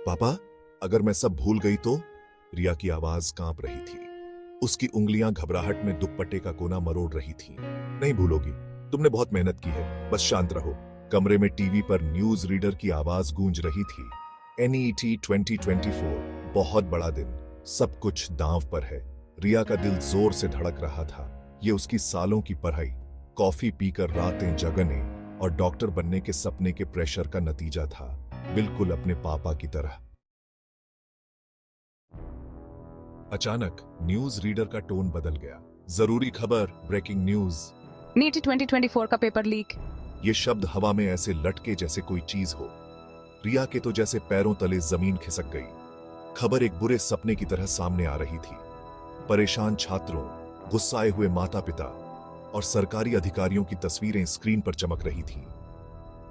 पापा, अगर मैं सब भूल गई तो? रिया की आवाज कांप रही थी। उसकी उंगलियां घबराहट में दुपट्टे का कोना मरोड़ रही थीं। नहीं भूलोगी, तुमने बहुत मेहनत की है, बस शांत रहो। कमरे में टीवी पर न्यूज रीडर की आवाज गूंज रही थी। NET 2024, बहुत बड़ा दिन, सब कुछ दांव पर है। रिया का दिल जोर से धड़क रहा था। ये उसकी सालों की पढ़ाई, कॉफी पीकर रातें जगने और डॉक्टर बनने के सपने के प्रेशर का नतीजा था, बिल्कुल अपने पापा की तरह। अचानक न्यूज रीडर का टोन बदल गया। जरूरी खबर, ब्रेकिंग न्यूज। NET 2024 का पेपर लीक। ये शब्द हवा में ऐसे लटके जैसे कोई चीज हो। रिया के तो जैसे पैरों तले जमीन खिसक गई। खबर एक बुरे सपने की तरह सामने आ रही थी। परेशान छात्रों, गुस्साए हुए माता पिता और सरकारी अधिकारियों की तस्वीरें स्क्रीन पर चमक रही थीं।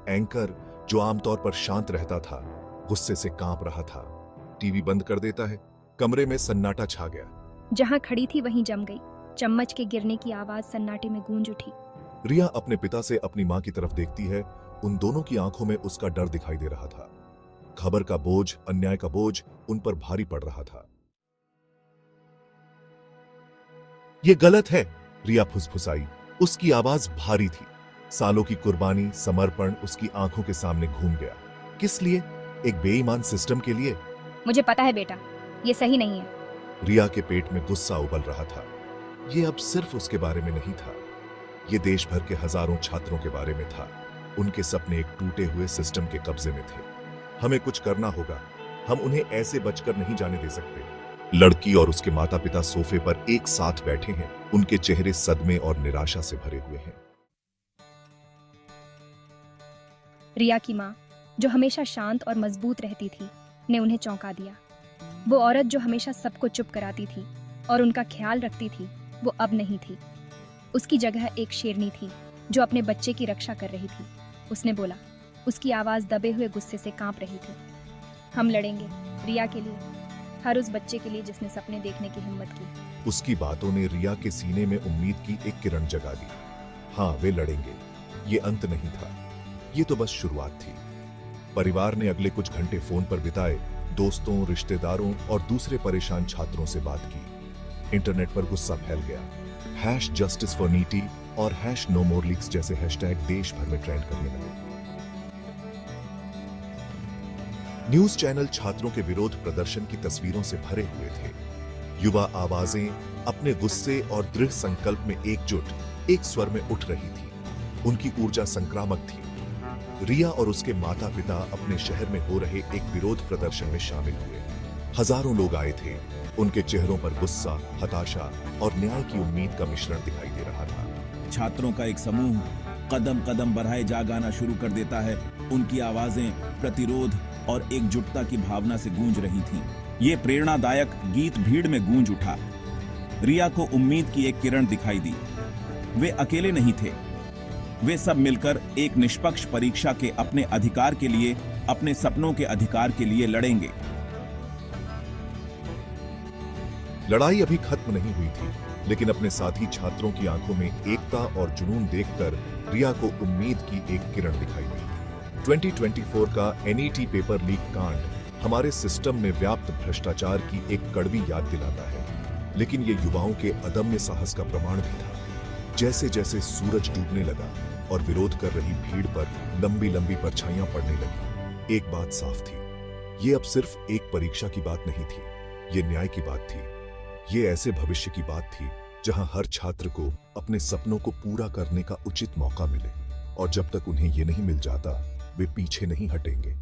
एंकर, जो आमतौर पर शांत रहता था, गुस्से से कांप रहा था। टीवी बंद कर देता है। कमरे में सन्नाटा छा गया। जहां खड़ी थी वहीं जम गई। चम्मच के गिरने की आवाज सन्नाटे में गूंज उठी। रिया अपने पिता से अपनी मां की तरफ देखती है। उन दोनों की आंखों में उसका डर दिखाई दे रहा था। खबर का बोझ, अन्याय का बोझ उन पर भारी पड़ रहा था। ये गलत है, रिया फुसफुसाई। उसकी आवाज भारी थी। सालों की कुर्बानी, समर्पण उसकी आंखों के सामने घूम गया। किस लिए? एक बेईमान सिस्टम के लिए? मुझे पता है बेटा, ये सही नहीं है। रिया के पेट में गुस्सा उबल रहा था। ये अब सिर्फ उसके बारे में नहीं था, ये देश भर के हजारों छात्रों के बारे में था। उनके सपने एक टूटे हुए सिस्टम के कब्जे में थे। हमें कुछ करना होगा। हम उन्हें ऐसे बचकर नहीं जाने दे सकते। लड़की और उसके माता पिता सोफे पर एक साथ बैठे हैं। उनके चेहरे सदमे और निराशा से भरे हुए हैं। रिया की माँ, जो हमेशा शांत और मजबूत रहती थी, ने उन्हें चौंका दिया। वो औरत जो हमेशा सबको चुप कराती थी और उनका ख्याल रखती थी, वो अब नहीं थी। उसकी जगह एक शेरनी थी जो अपने बच्चे की रक्षा कर रही थी। उसने बोला, उसकी आवाज दबे हुए गुस्से से कांप रही थी। हम लड़ेंगे रिया के लिए, हर उस बच्चे के लिए जिसने सपने देखने की हिम्मत की। उसकी बातों ने रिया के सीने में उम्मीद की एक किरण जगा दी। हाँ, वे लड़ेंगे। ये अंत नहीं था, ये तो बस शुरुआत थी। परिवार ने अगले कुछ घंटे फोन पर बिताए। दोस्तों, रिश्तेदारों और दूसरे परेशान छात्रों से बात की। इंटरनेट पर गुस्सा फैल गया। #JusticeForNET और #NoMoreLeaks जैसे हैशटैग देश भर में ट्रेंड करने लगे। न्यूज चैनल छात्रों के विरोध प्रदर्शन की तस्वीरों से भरे हुए थे। युवा आवाजें अपने गुस्से और दृढ़ संकल्प में एकजुट, एक स्वर में उठ रही थी। उनकी ऊर्जा संक्रामक थी। रिया और उसके माता पिता अपने शहर में हो रहे एक विरोध प्रदर्शन में शामिल हुए। हजारों लोग आए थे। उनके चेहरों पर गुस्सा, हताशा और न्याय की उम्मीद का मिश्रण दिखाई दे रहा था। छात्रों का एक समूह कदम कदम बढ़ाए जा गाना शुरू कर देता है। उनकी आवाजें प्रतिरोध और एकजुटता की भावना से गूंज रही थीं। ये प्रेरणादायक गीत भीड़ में गूंज उठा। रिया को उम्मीद की एक किरण दिखाई दी। वे अकेले नहीं थे। वे सब मिलकर एक निष्पक्ष परीक्षा के अपने अधिकार के लिए, अपने सपनों के अधिकार के लिए लड़ेंगे। लड़ाई अभी खत्म नहीं हुई थी, लेकिन अपने साथी छात्रों की आंखों में एकता और जुनून देखकर रिया को उम्मीद की एक किरण दिखाई दी। 2024 का NET पेपर लीक कांड हमारे सिस्टम में व्याप्त भ्रष्टाचार की एक कड़वी याद दिलाता है, लेकिन ये युवाओं के अदम्य साहस का प्रमाण भी था। जैसे जैसे सूरज डूबने लगा और विरोध कर रही भीड़ पर लंबी लंबी परछाइयां पड़ने लगी, एक बात साफ थी, ये अब सिर्फ एक परीक्षा की बात नहीं थी, ये न्याय की बात थी। ये ऐसे भविष्य की बात थी जहां हर छात्र को अपने सपनों को पूरा करने का उचित मौका मिले, और जब तक उन्हें ये नहीं मिल जाता, वे पीछे नहीं हटेंगे।